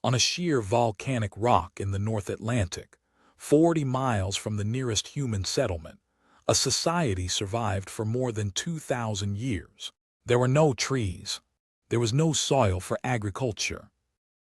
on a sheer volcanic rock in the North Atlantic, 40 miles from the nearest human settlement, a society survived for more than 2,000 years. There were no trees. There was no soil for agriculture.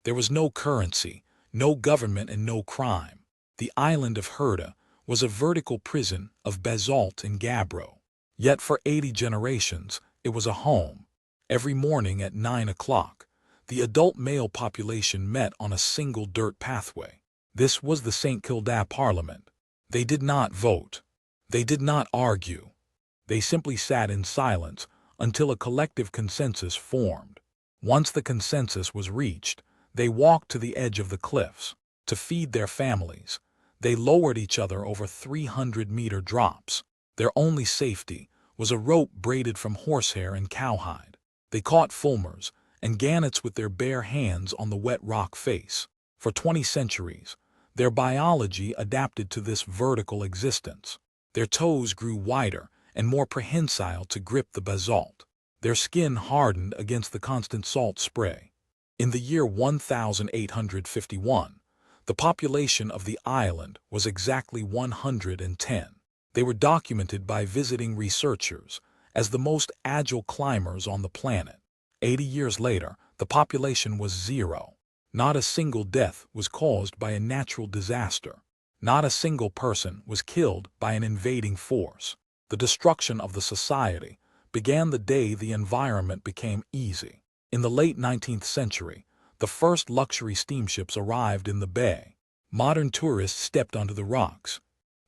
There was no currency, no government, and no crime. The island of Kilda was a vertical prison of basalt and gabbro. Yet for 80 generations, it was a home. Every morning at 9 o'clock, the adult male population met on a single dirt pathway. This was the St. Kilda Parliament. They did not vote. They did not argue. They simply sat in silence until a collective consensus formed. Once the consensus was reached, they walked to the edge of the cliffs. To feed their families, they lowered each other over 300-meter drops. Their only safety was a rope braided from horsehair and cowhide. They caught fulmars and gannets with their bare hands on the wet rock face. For 20 centuries, their biology adapted to this vertical existence. Their toes grew wider and more prehensile to grip the basalt. Their skin hardened against the constant salt spray. In the year 1851, the population of the island was exactly 110. They were documented by visiting researchers as the most agile climbers on the planet. 80 years later, the population was 0. Not a single death was caused by a natural disaster. Not a single person was killed by an invading force. The destruction of the society began the day the environment became easy. In the late 19th century, the first luxury steamships arrived in the bay. Modern tourists stepped onto the rocks.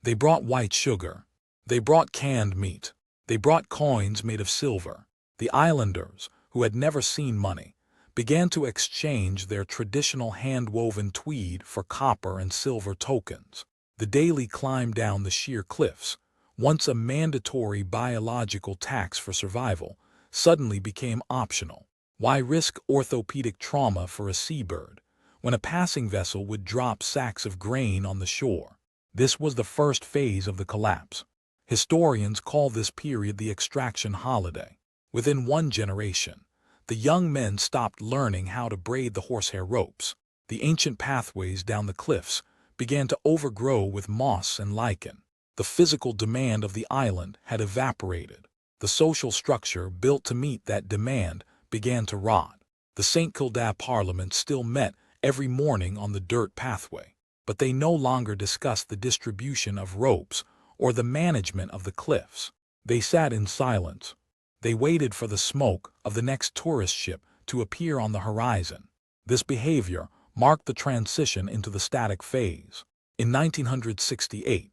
They brought white sugar. They brought canned meat. They brought coins made of silver. The islanders, who had never seen money, began to exchange their traditional hand-woven tweed for copper and silver tokens. The daily climb down the sheer cliffs, once a mandatory biological tax for survival, suddenly became optional. Why risk orthopedic trauma for a seabird when a passing vessel would drop sacks of grain on the shore? This was the first phase of the collapse. Historians call this period the extraction holiday. Within one generation, the young men stopped learning how to braid the horsehair ropes. The ancient pathways down the cliffs began to overgrow with moss and lichen. The physical demand of the island had evaporated. The social structure built to meet that demand began to rot. The St. Kilda Parliament still met every morning on the dirt pathway, but they no longer discussed the distribution of ropes or the management of the cliffs. They sat in silence. They waited for the smoke of the next tourist ship to appear on the horizon. This behavior marked the transition into the static phase. In 1968,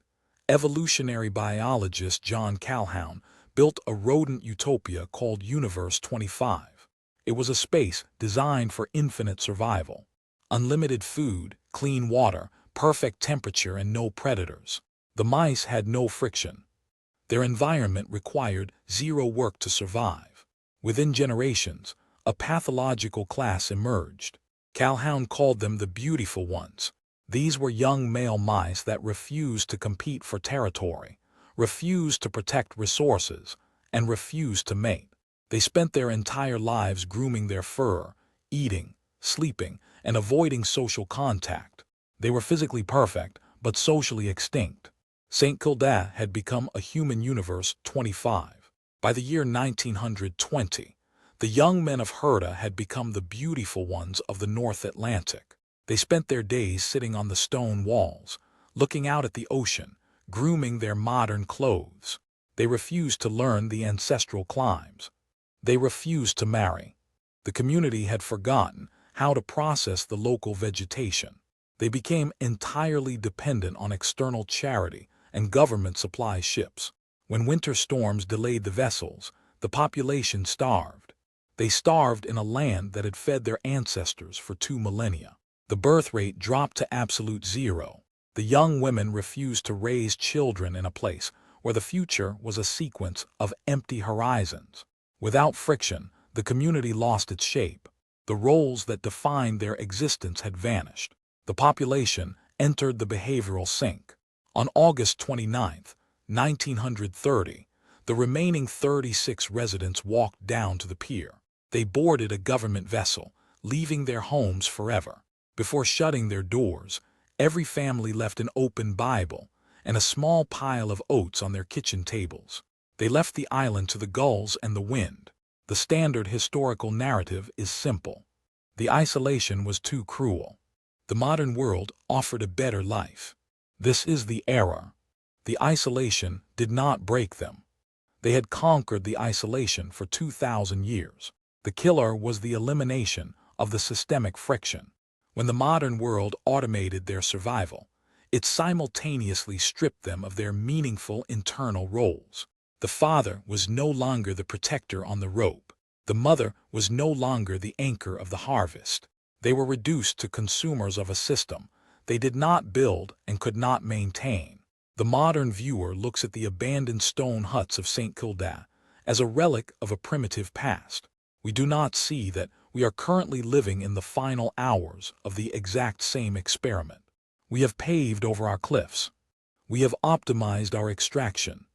evolutionary biologist John Calhoun built a rodent utopia called Universe 25. It was a space designed for infinite survival. Unlimited food, clean water, perfect temperature, and no predators. The mice had no friction. Their environment required zero work to survive. Within generations, a pathological class emerged. Calhoun called them the beautiful ones. These were young male mice that refused to compete for territory, refused to protect resources, and refused to mate. They spent their entire lives grooming their fur, eating, sleeping, and avoiding social contact. They were physically perfect, but socially extinct. St. Kilda had become a human universe 25. By the year 1920, the young men of Kilda had become the beautiful ones of the North Atlantic. They spent their days sitting on the stone walls, looking out at the ocean, grooming their modern clothes. They refused to learn the ancestral climbs. They refused to marry. The community had forgotten how to process the local vegetation. They became entirely dependent on external charity and government supply ships. When winter storms delayed the vessels, the population starved. They starved in a land that had fed their ancestors for 2 millennia. The birth rate dropped to absolute zero. The young women refused to raise children in a place where the future was a sequence of empty horizons. Without friction, the community lost its shape. The roles that defined their existence had vanished. The population entered the behavioral sink. On August 29, 1930, the remaining 36 residents walked down to the pier. They boarded a government vessel, leaving their homes forever. Before shutting their doors, every family left an open Bible and a small pile of oats on their kitchen tables. They left the island to the gulls and the wind. The standard historical narrative is simple. The isolation was too cruel. The modern world offered a better life. This is the error. The isolation did not break them. They had conquered the isolation for 2,000 years. The killer was the elimination of the systemic friction. When the modern world automated their survival, it simultaneously stripped them of their meaningful internal roles. The father was no longer the protector on the rope. The mother was no longer the anchor of the harvest. They were reduced to consumers of a system they did not build and could not maintain. The modern viewer looks at the abandoned stone huts of St. Kilda as a relic of a primitive past. We do not see that we are currently living in the final hours of the exact same experiment. We have paved over our cliffs. We have optimized our extraction.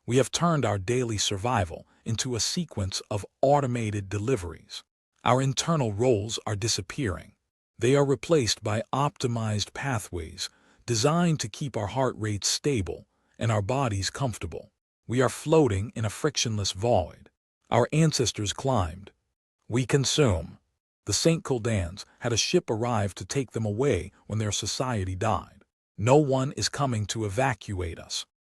We have turned our daily survival into a sequence of automated deliveries. Our internal roles are disappearing. They are replaced by optimized pathways designed to keep our heart rates stable and our bodies comfortable. We are floating in a frictionless void. Our ancestors climbed. We consume. The St. Kildans had a ship arrive to take them away when their society died. No one is coming to evacuate us.